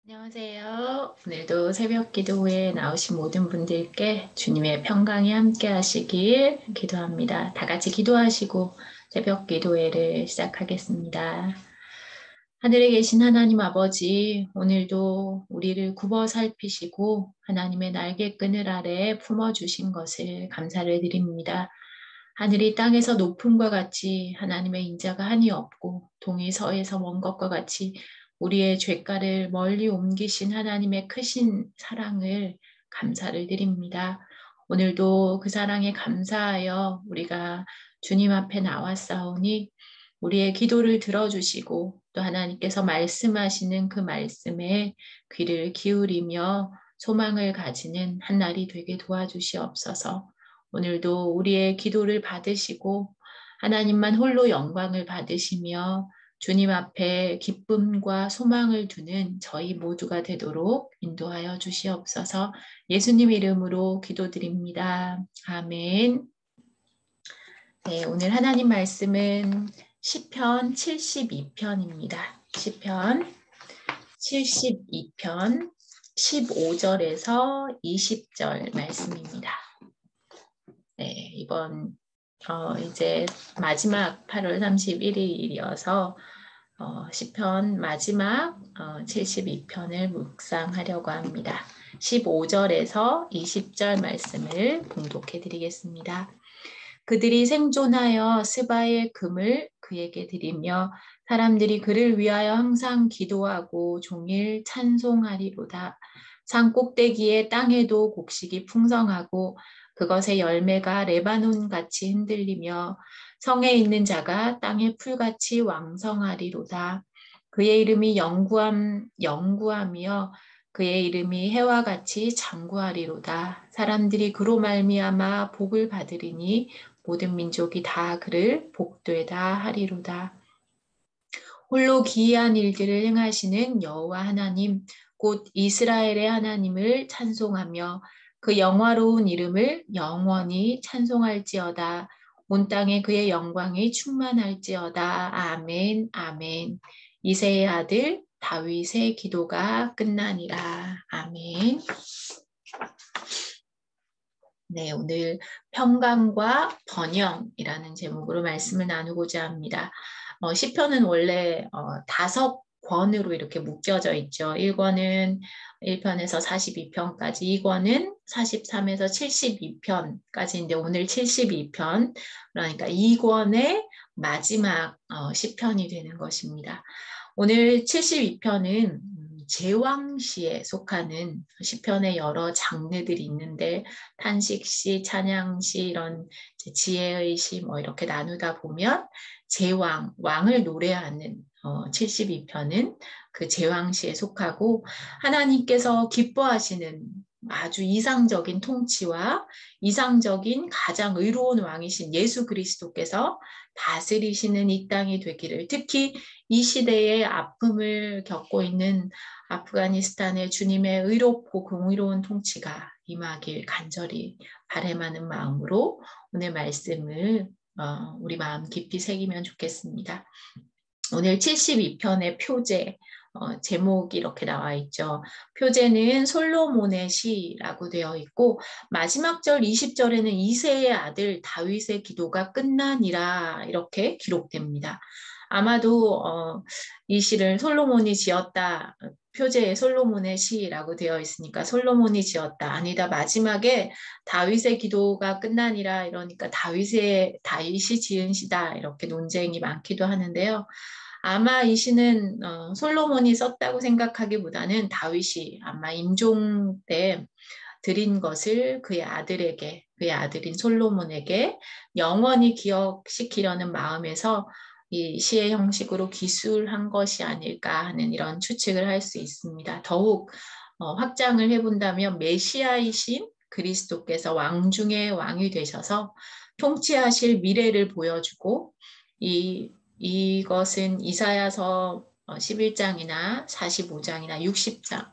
안녕하세요. 오늘도 새벽 기도에 나오신 모든 분들께 주님의 평강이 함께 하시길 기도합니다. 다 같이 기도하시고 새벽 기도회를 시작하겠습니다. 하늘에 계신 하나님 아버지, 오늘도 우리를 굽어 살피시고 하나님의 날개끈을 아래 품어주신 것을 감사를 드립니다. 하늘이 땅에서 높음과 같이 하나님의 인자가 한이 없고 동이 서에서 먼 것과 같이 우리의 죄가를 멀리 옮기신 하나님의 크신 사랑을 감사를 드립니다. 오늘도 그 사랑에 감사하여 우리가 주님 앞에 나왔사오니 우리의 기도를 들어주시고 또 하나님께서 말씀하시는 그 말씀에 귀를 기울이며 소망을 가지는 한 날이 되게 도와주시옵소서. 오늘도 우리의 기도를 받으시고 하나님만 홀로 영광을 받으시며 주님 앞에 기쁨과 소망을 두는 저희 모두가 되도록 인도하여 주시옵소서. 예수님 이름으로 기도드립니다. 아멘. 네, 오늘 하나님 말씀은 시편 72편입니다. 시편 72편 15절에서 20절 말씀입니다. 네, 이번 이제 마지막 8월 31일이어서 시편 마지막 72편을 묵상하려고 합니다. 15절에서 20절 말씀을 봉독해 드리겠습니다. 그들이 생존하여 스바의 금을 그에게 드리며 사람들이 그를 위하여 항상 기도하고 종일 찬송하리로다. 산 꼭대기에 땅에도 곡식이 풍성하고 그것의 열매가 레바논같이 흔들리며 성에 있는 자가 땅의 풀같이 왕성하리로다. 그의 이름이 영구함이여 그의 이름이 해와 같이 장구하리로다. 사람들이 그로 말미암아 복을 받으리니 모든 민족이 다 그를 복되다 하리로다. 홀로 기이한 일들을 행하시는 여호와 하나님 곧 이스라엘의 하나님을 찬송하며 그 영화로운 이름을 영원히 찬송할지어다. 온 땅에 그의 영광이 충만할지어다. 아멘, 아멘. 이새의 아들 다윗의 기도가 끝나니라. 아멘. 네, 오늘 평강과 번영이라는 제목으로 말씀을 나누고자 합니다. 시편은 원래 5권으로 이렇게 묶여져 있죠. 1권은 1편에서 42편까지, 2권은 43에서 72편까지인데 오늘 72편, 그러니까 2권의 마지막 시편이 되는 것입니다. 오늘 72편은 제왕시에 속하는 시편의 여러 장르들이 있는데 탄식시, 찬양시, 이런 지혜의 시 뭐 이렇게 나누다 보면 제왕, 왕을 노래하는 72편은 그 제왕시에 속하고 하나님께서 기뻐하시는 아주 이상적인 통치와 이상적인 가장 의로운 왕이신 예수 그리스도께서 다스리시는 이 땅이 되기를, 특히 이 시대에 아픔을 겪고 있는 아프가니스탄의 주님의 의롭고 공의로운 통치가 임하길 간절히 바람하는 마음으로 오늘 말씀을 우리 마음 깊이 새기면 좋겠습니다. 오늘 72편의 표제, 제목이 이렇게 나와 있죠. 표제는 솔로몬의 시라고 되어 있고 마지막 절 20절에는 이새의 아들 다윗의 기도가 끝나니라 이렇게 기록됩니다. 아마도 이 시를 솔로몬이 지었다. 표제에 솔로몬의 시라고 되어 있으니까 솔로몬이 지었다. 아니다. 마지막에 다윗의 기도가 끝나니라 이러니까 다윗이 지은 시다. 이렇게 논쟁이 많기도 하는데요. 아마 이 시는 솔로몬이 썼다고 생각하기보다는 다윗이 아마 임종 때 드린 것을 그의 아들인 솔로몬에게 영원히 기억시키려는 마음에서 이 시의 형식으로 기술한 것이 아닐까 하는 이런 추측을 할 수 있습니다. 더욱 확장을 해본다면 메시아이신 그리스도께서 왕 중의 왕이 되셔서 통치하실 미래를 보여주고 이것은 이사야서 11장이나 45장이나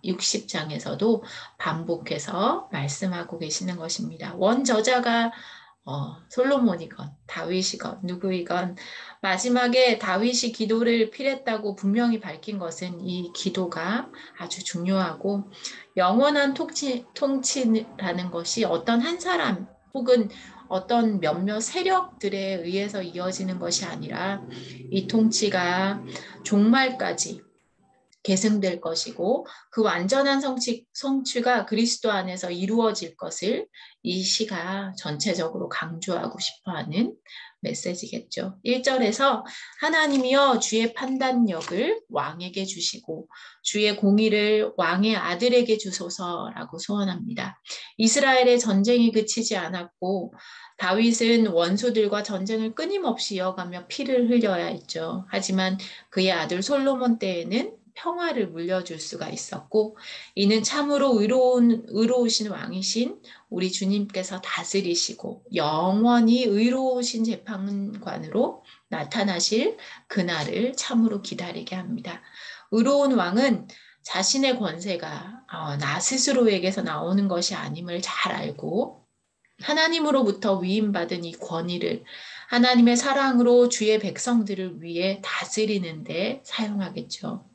60장에서도 반복해서 말씀하고 계시는 것입니다. 원저자가 솔로몬이건 다윗이건 누구이건 마지막에 다윗이 기도를 필했다고 분명히 밝힌 것은 이 기도가 아주 중요하고 영원한 통치라는 것이 어떤 한 사람 혹은 어떤 몇몇 세력들에 의해서 이어지는 것이 아니라 이 통치가 종말까지 계승될 것이고 그 완전한 성취가 그리스도 안에서 이루어질 것을 이 시가 전체적으로 강조하고 싶어하는 메시지겠죠. 1절에서 하나님이여 주의 판단력을 왕에게 주시고 주의 공의를 왕의 아들에게 주소서라고 소원합니다. 이스라엘의 전쟁이 그치지 않았고 다윗은 원수들과 전쟁을 끊임없이 이어가며 피를 흘려야 했죠. 하지만 그의 아들 솔로몬 때에는 평화를 물려줄 수가 있었고 이는 참으로 의로우신 왕이신 우리 주님께서 다스리시고 영원히 의로우신 재판관으로 나타나실 그날을 참으로 기다리게 합니다. 의로운 왕은 자신의 권세가 나 스스로에게서 나오는 것이 아님을 잘 알고 하나님으로부터 위임받은 이 권위를 하나님의 사랑으로 주의 백성들을 위해 다스리는 데 사용하겠죠.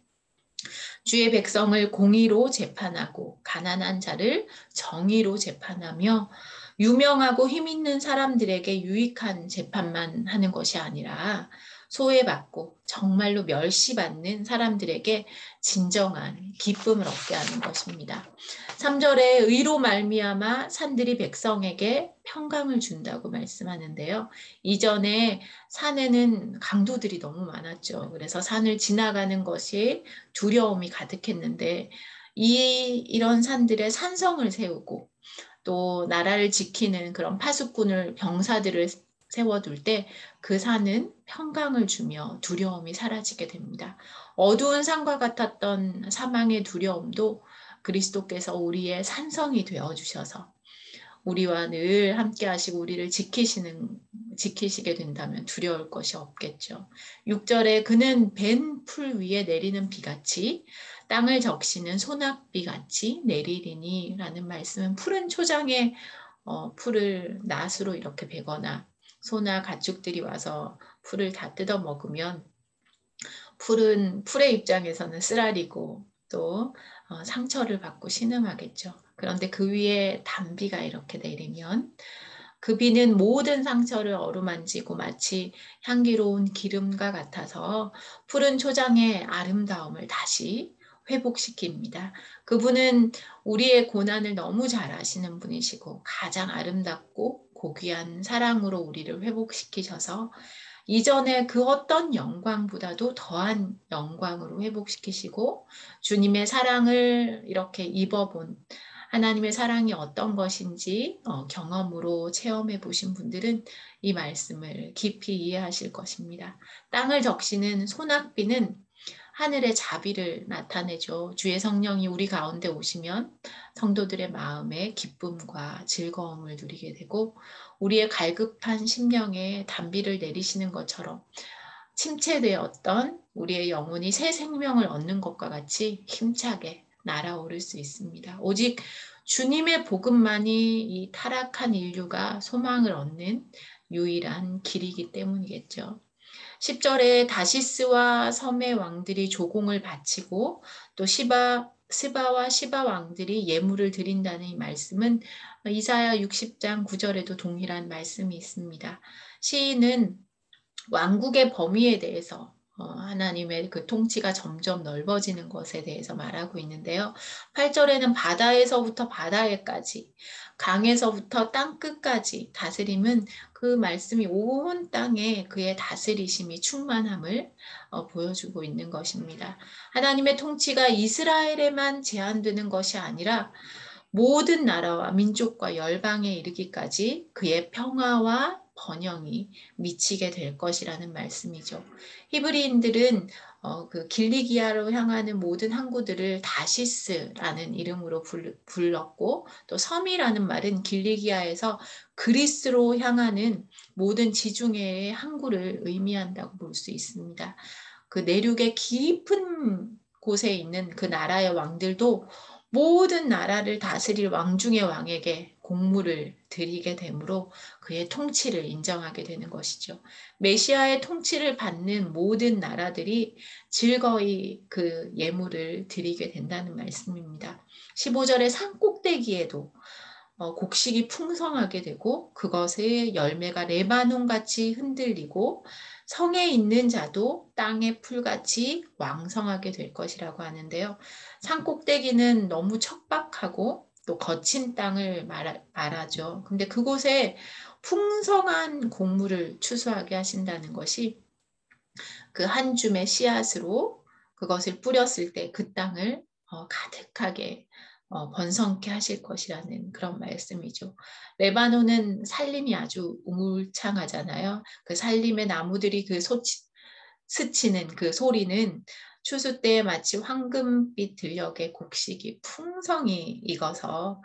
주의 백성을 공의로 재판하고 가난한 자를 정의로 재판하며 유명하고 힘있는 사람들에게 유익한 재판만 하는 것이 아니라 소외받고 정말로 멸시받는 사람들에게 진정한 기쁨을 얻게 하는 것입니다. 3절에 의로 말미암아 산들이 백성에게 평강을 준다고 말씀하는데요. 이전에 산에는 강도들이 너무 많았죠. 그래서 산을 지나가는 것이 두려움이 가득했는데 이런 산들에 산성을 세우고 또 나라를 지키는 그런 파수꾼을 병사들을 세워둘 때 그 산은 평강을 주며 두려움이 사라지게 됩니다. 어두운 산과 같았던 사망의 두려움도 그리스도께서 우리의 산성이 되어주셔서 우리와 늘 함께 하시고 우리를 지키시게 된다면 두려울 것이 없겠죠. 6절에 그는 벤 풀 위에 내리는 비같이 땅을 적시는 소낙비같이 내리리니 라는 말씀은 푸른 초장에 풀을 낫으로 이렇게 베거나 소나 가축들이 와서 풀을 다 뜯어 먹으면 풀의 입장에서는 쓰라리고 또 상처를 받고 신음하겠죠. 그런데 그 위에 단비가 이렇게 내리면 그 비는 모든 상처를 어루만지고 마치 향기로운 기름과 같아서 푸른 초장의 아름다움을 다시 회복시킵니다. 그분은 우리의 고난을 너무 잘 아시는 분이시고 가장 아름답고 고귀한 사랑으로 우리를 회복시키셔서 이전에 그 어떤 영광보다도 더한 영광으로 회복시키시고 주님의 사랑을 이렇게 입어본 하나님의 사랑이 어떤 것인지 경험으로 체험해 보신 분들은 이 말씀을 깊이 이해하실 것입니다. 땅을 적시는 소낙비는 하늘의 자비를 나타내죠. 주의 성령이 우리 가운데 오시면 성도들의 마음에 기쁨과 즐거움을 누리게 되고 우리의 갈급한 심령에 단비를 내리시는 것처럼 침체되었던 우리의 영혼이 새 생명을 얻는 것과 같이 힘차게 날아오를 수 있습니다. 오직 주님의 복음만이 이 타락한 인류가 소망을 얻는 유일한 길이기 때문이겠죠. 10절에 다시스와 섬의 왕들이 조공을 바치고 또 스바와 시바 왕들이 예물을 드린다는 이 말씀은 이사야 60장 9절에도 동일한 말씀이 있습니다. 시인은 왕국의 범위에 대해서 하나님의 그 통치가 점점 넓어지는 것에 대해서 말하고 있는데요. 8절에는 바다에서부터 바다에까지, 강에서부터 땅끝까지 다스림은 그 말씀이 온 땅에 그의 다스리심이 충만함을 보여주고 있는 것입니다. 하나님의 통치가 이스라엘에만 제한되는 것이 아니라 모든 나라와 민족과 열방에 이르기까지 그의 평화와 번영이 미치게 될 것이라는 말씀이죠. 히브리인들은 그 길리기아로 향하는 모든 항구들을 다시스라는 이름으로 불렀고 또 섬이라는 말은 길리기아에서 그리스로 향하는 모든 지중해의 항구를 의미한다고 볼 수 있습니다. 그 내륙의 깊은 곳에 있는 그 나라의 왕들도 모든 나라를 다스릴 왕 중의 왕에게 공물을 드리게 되므로 그의 통치를 인정하게 되는 것이죠. 메시아의 통치를 받는 모든 나라들이 즐거이 그 예물을 드리게 된다는 말씀입니다. 15절의 산 꼭대기에도 곡식이 풍성하게 되고 그것의 열매가 레바논같이 흔들리고 성에 있는 자도 땅의 풀같이 왕성하게 될 것이라고 하는데요. 산 꼭대기는 너무 척박하고 또 거친 땅을 말하죠. 근데 그곳에 풍성한 곡물을 추수하게 하신다는 것이 그 한 줌의 씨앗으로 그것을 뿌렸을 때 그 땅을 가득하게 번성케 하실 것이라는 그런 말씀이죠. 레바논은 산림이 아주 우물창하잖아요. 그 산림의 나무들이 그 스치는 그 소리는 추수 때에 마치 황금빛 들녘의 곡식이 풍성히 익어서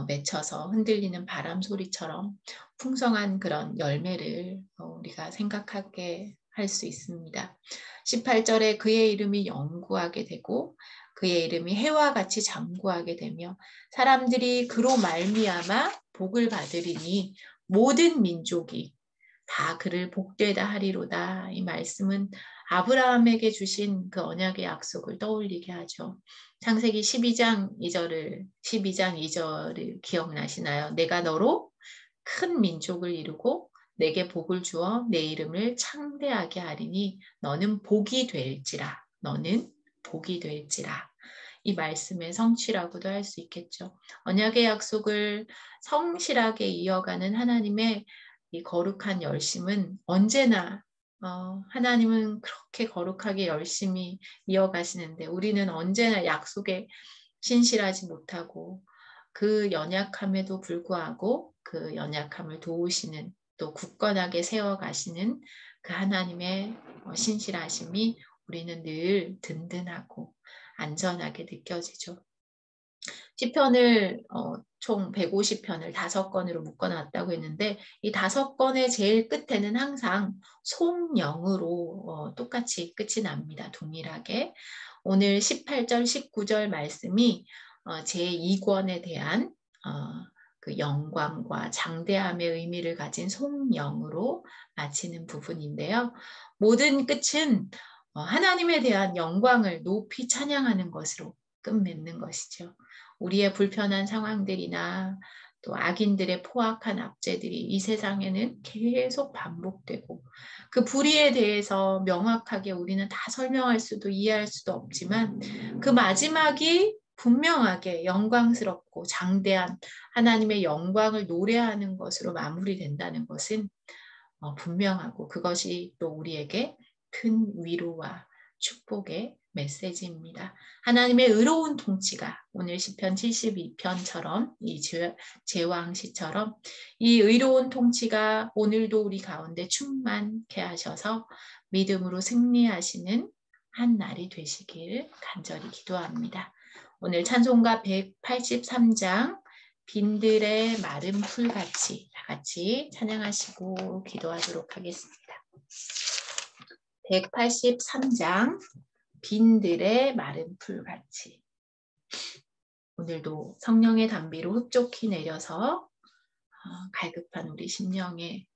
맺혀서 흔들리는 바람 소리처럼 풍성한 그런 열매를 우리가 생각하게 할 수 있습니다. 18절에 그의 이름이 영구하게 되고 그의 이름이 해와 같이 장구하게 되며 사람들이 그로 말미암아 복을 받으리니 모든 민족이 다 그를 복되다 하리로다. 이 말씀은 아브라함에게 주신 그 언약의 약속을 떠올리게 하죠. 창세기 12장 2절을 기억나시나요? 내가 너로 큰 민족을 이루고 내게 복을 주어 내 이름을 창대하게 하리니 너는 복이 될지라. 너는 복이 될지라. 이 말씀의 성취라고도 할 수 있겠죠. 언약의 약속을 성실하게 이어가는 하나님의 이 거룩한 열심은 언제나 하나님은 그렇게 거룩하게 열심히 이어가시는데 우리는 언제나 약속에 신실하지 못하고 그 연약함에도 불구하고 그 연약함을 도우시는 또 굳건하게 세워가시는 그 하나님의 신실하심이 우리는 늘 든든하고 안전하게 느껴지죠. 시편을 총 150편을 5권으로 묶어놨다고 했는데 이 5권의 제일 끝에는 항상 송영으로 똑같이 끝이 납니다. 동일하게. 오늘 18절, 19절 말씀이 제2권에 대한 그 영광과 장대함의 의미를 가진 송영으로 마치는 부분인데요. 모든 끝은 하나님에 대한 영광을 높이 찬양하는 것으로 끝맺는 것이죠. 우리의 불편한 상황들이나 또 악인들의 포악한 압제들이 이 세상에는 계속 반복되고 그 불의에 대해서 명확하게 우리는 다 설명할 수도 이해할 수도 없지만 그 마지막이 분명하게 영광스럽고 장대한 하나님의 영광을 노래하는 것으로 마무리된다는 것은 분명하고 그것이 또 우리에게 큰 위로와 축복의 메시지입니다. 하나님의 의로운 통치가 오늘 시편 72편처럼 이 제왕시처럼 이 의로운 통치가 오늘도 우리 가운데 충만케 하셔서 믿음으로 승리하시는 한 날이 되시길 간절히 기도합니다. 오늘 찬송가 183장 빈들의 마른 풀같이 다 같이 찬양하시고 기도하도록 하겠습니다. 183장 빈들의 마른 풀같이 오늘도 성령의 단비로 흡족히 내려서 갈급한 우리 심령에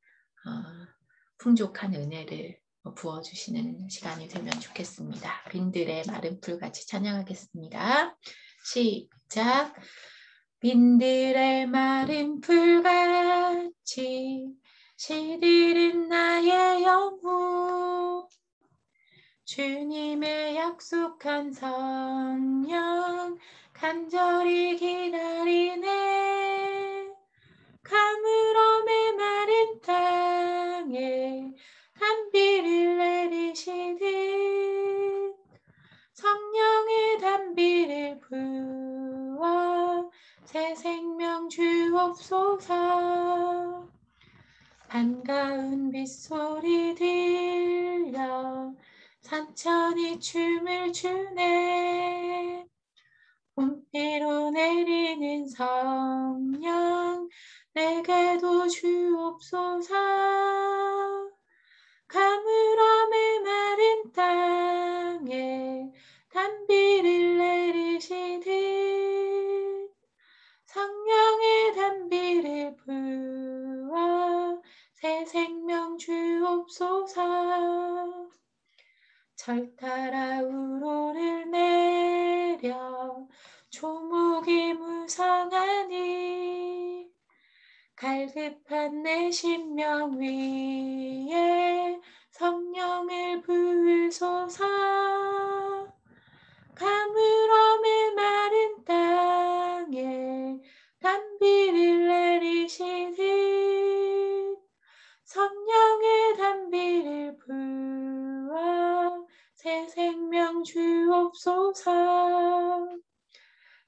풍족한 은혜를 부어주시는 시간이 되면 좋겠습니다. 빈들의 마른 풀같이 찬양하겠습니다. 시작. 빈들의 마른 풀같이 시들은 나의 영혼 주님의 약속한 성령 간절히 기다리네 가물어 메마른 땅에 단비를 내리시듯 성령의 단비를 부어 새 생명 주옵소서 반가운 빗소리 들려 산천이 춤을 추네 봄비로 내리는 성령 내게도 주옵소서 가물어 메마른 땅에 단비를 내리시듯 성령의 단비 갈급한 내 심령 위에 성령을 부으소서. 가물어의 마른 땅에 단비를 내리시듯 성령의 단비를 부어 새 생명 주옵소서.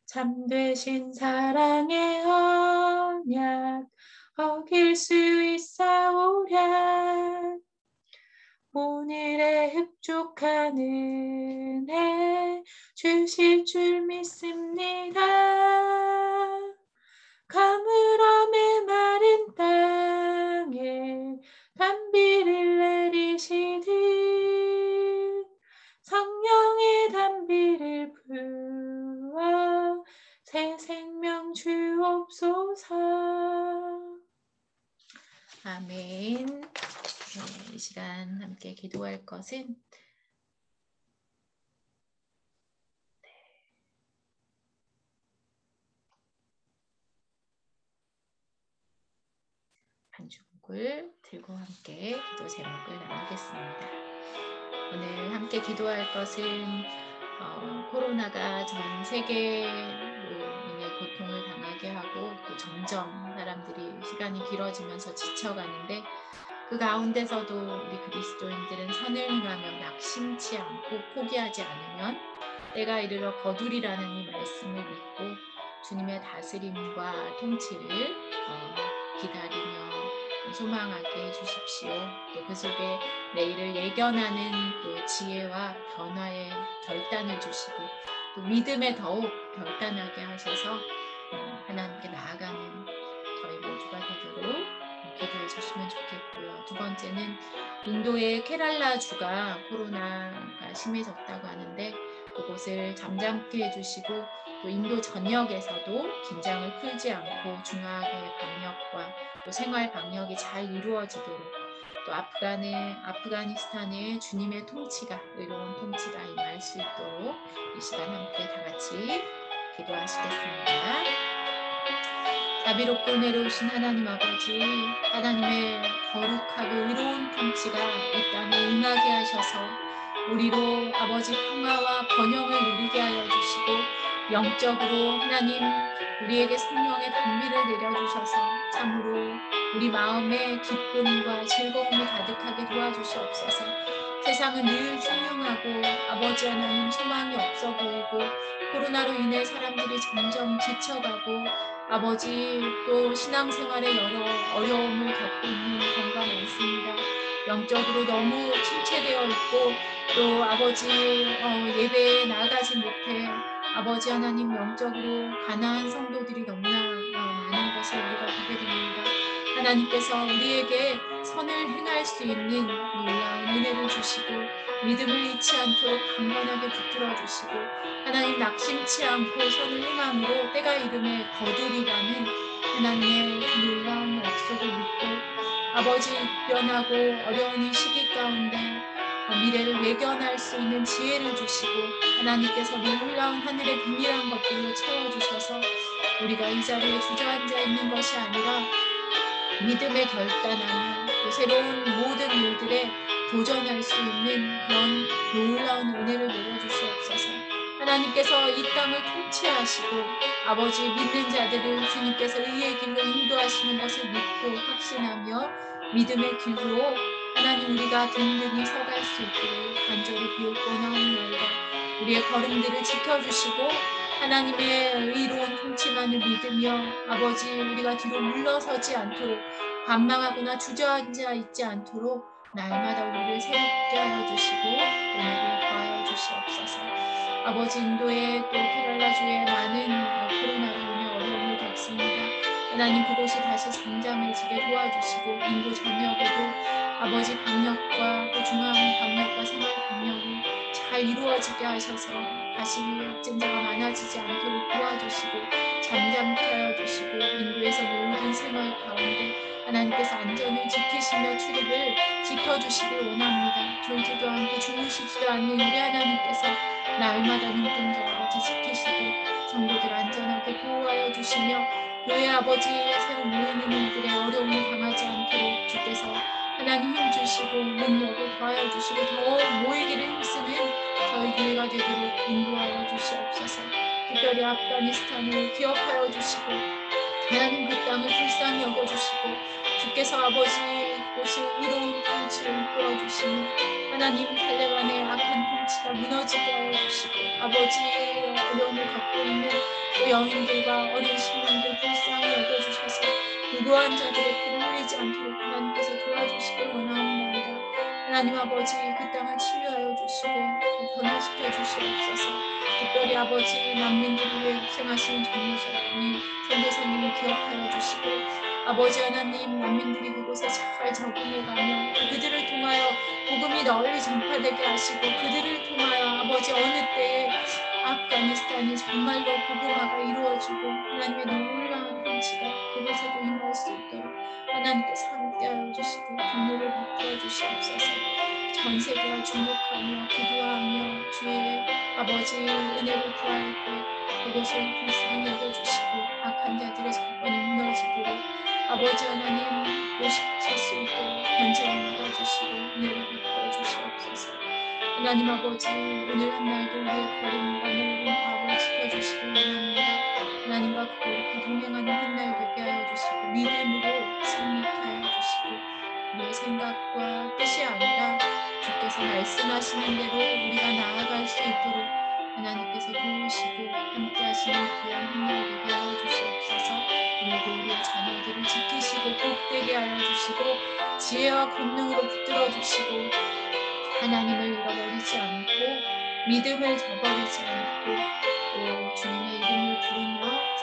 참되신 사랑의 언약 어길 수 있사오랴. 오늘의 흡족한 은혜 주실 줄 믿습니다. 가물어의 마른 땅에 단비를 내리시듯 성령의 단비를 부어 새 생명 주옵소서. 아멘. 이 시간 함께 기도할 것은 반주곡을 들고 함께 기도 제목을 나누겠습니다. 오늘 함께 기도할 것은 코로나가 전 세계인의 고통을 당하게 하고 또 점점 사람들이 시간이 길어지면서 지쳐가는데 그 가운데서도 우리 그리스도인들은 선을 행하며 낙심치 않고 포기하지 않으면 때가 이르러 거두리라는 이 말씀을 믿고 주님의 다스림과 통치를 기다리며 소망하게 해주십시오. 또 그 속에 내일을 예견하는 또 지혜와 변화의 결단을 주시고 또 믿음에 더욱 결단하게 하셔서 하나님께 나아가는 저희 모두가 되도록 기도해 주시면 좋겠고요. 두 번째는 인도의 케랄라 주가 코로나가 심해졌다고 하는데 그곳을 잠잠케 해주시고 또 인도 전역에서도 긴장을 풀지 않고 중하게 방역과 또 생활 방역이 잘 이루어지도록 또 아프가니스탄의 주님의 통치가 의로운 통치가 임할 수 있도록 이 시간 함께 다 같이 기도하시겠습니다. 자비롭고 은혜로우신 하나님 아버지, 하나님의 거룩하고 의로운 통치가 이 땅에 임하게 하셔서 우리로 아버지 평화와 번영을 누리게 하여 주시고 영적으로 하나님 우리에게 성령의 단비를 내려주셔서 참으로 우리 마음에 기쁨과 즐거움이 가득하게 도와주시옵소서. 세상은 늘 흉흉하고 아버지 하나님 소망이 없어 보이고 코로나로 인해 사람들이 점점 지쳐가고 아버지 또 신앙생활에 여러 어려움을 겪고 있는 경우가 많습니다. 영적으로 너무 침체되어 있고 또 아버지 예배에 나아가지 못해 아버지 하나님 영적으로 가난한 성도들이 너무나 많은 것을 우리가 보게 됩니다. 하나님께서 우리에게 선을 행할 수 있는 놀라운 은혜를 주시고 믿음을 잃지 않도록 강건하게 붙들어 주시고 하나님 낙심치 않고 선을 행함으로 때가 이름에 거두리라는 하나님의 놀라운 약속을 믿고 아버지 변하고 어려운 이 시기 가운데 미래를 예견할 수 있는 지혜를 주시고 하나님께서 놀라운 하늘의 비밀한 것들로 채워주셔서 우리가 이 자리에 주저앉아 있는 것이 아니라 믿음의 결단하며 또 새로운 모든 일들에 도전할 수 있는 그런 놀라운 은혜를 내려주시옵소서. 하나님께서 이 땅을 통치하시고 아버지 믿는 자들을 주님께서 의의 길로 인도하시는 것을 믿고 확신하며 믿음의 길로 하나님 우리가 든든히 서갈 수 있기를 간절히 비옵고나옵나이다. 우리의 걸음들을 지켜주시고 하나님의 의로운 통치만을 믿으며 아버지 우리가 뒤로 물러서지 않도록 관망하거나 주저앉아 있지 않도록 날마다 우리를 새롭게 하여 주시고 은혜를 더하여 주시옵소서. 아버지 인도의 또 케랄라주에 많은 코로나로 인해 어려움을 겪습니다. 하나님 그곳이 다시 잠잠해지게 도와주시고 인도 전역에도 아버지 방역과 또 중앙 방역과 생활 방역이 잘 이루어지게 하셔서 다시 확진자가 많아지지 않도록 도와주시고 잠잠케 하여 주시고 인도에서 모든 생활 가운데 하나님께서 안전을 지키시며 출입을 지켜주시길 원합니다. 졸지도 않고 주무시지도 않는 우리 하나님께서 날마다 눈동자 아버지 지키시고 성도들 안전하게 보호하여 주시며 교회 아버지 새로 모이는 일들의 어려움을 당하지 않도록 주께서 하나님 힘 주시고 능력을 더하여 주시고 더 모이기를 힘쓰는 저희 교회가 되도록 인도하여 주시옵소서. 특별히 아프가니스탄을 기억하여 주시고 하나님 그 땅을 불쌍히 여겨주시고 주께서 아버지 곳에 의로운 통치를 이끌어 주시며 하나님 탈레반의 악한 통치가 무너지게 하여 주시고 아버지의 어려움을 갖고 있는 그 여인들과 어린 식물들 불쌍히 여겨주셔서 무고한 자들의 피를 흘리지 않도록 하나님께서 도와주시길 원하옵나이다. 하나님 아버지 그 땅을 치유하여 주시고 또 변화시켜 주시옵소서. 특별히 아버지 난민들을 위해 고생하시는 선교사님을 기억하여 주시고 아버지 하나님 난민들이 그곳에 잘 적응해가며 그들을 통하여 복음이 널리 전파되게 하시고 그들을 통하여 아버지 어느 때에 아프가니스탄이 정말로 복음화가 이루어지고 하나님의 놀라운 통치가 그곳에도 임할 수 있도록 하나님께서 함께하여 주시고 긍휼을 베풀어 주시옵소서. 전 세계가 주목하며 기도하며 주의 아버지 은혜를 구할 때 그곳을 불쌍히 여겨주시고 악한 자들의 정권이 무너지도록 아버지 하나님 곳이 설 수 있도록 번제를 막아주시고 은혜를 베풀어 주시옵소서. 하나님 아버지 오늘 한날도 우리의 걸음과 모든 과업을 지켜주시길 원합니다. 하나님과 그렇게 동행하는 한날 되게 하여 주시고 믿음으로 승리케 하여 주시고 우리의 생각과 뜻이 아니라 주께서 말씀하시는 대로 우리가 나아갈 수 있도록 하나님께서 도우시고 함께 하시는 귀한 한날 되게 하여 주시옵소서. 오늘도 우리의 자녀들을 지키시고 복되게 하여 주시고 지혜와 권능으로 붙들어 주시고 하나님을 잃어버리지 않고 믿음을 저버리지 않고 또 주님의 이름을 부르며